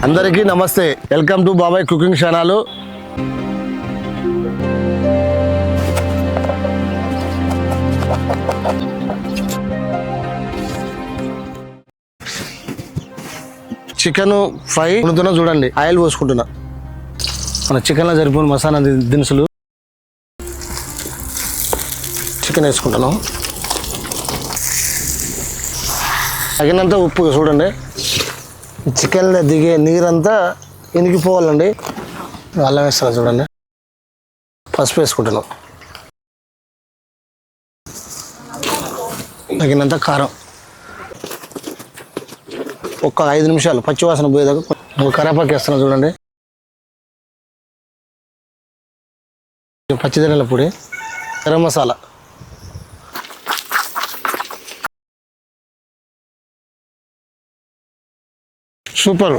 అందరికీ నమస్తే, welcome to బాబాయ్ కుకింగ్ ఛానల్. చికెన్ ఫ్రై వండుతున్నా చూడండి. ఆయిల్ పోసుకుంటున్నా. మన చికెన్లో సరిపోయిన మసాలా దినుసులు చికెన్ వేసుకుంటాను. తగినంత ఉప్పు చూడండి. చికెన్లో దిగే నీరంతా ఇనికిపోవాలండి. అల్లం వేస్తాను చూడండి. పసుపు వేసుకుంటాను. తగినంత కారం. ఒక్క 5 నిమిషాలు పచ్చివాసన పోయేదాకా కరేపాకు వేస్తాను చూడండి. పచ్చిదనల పొడి, గరం మసాలా, సూపర్.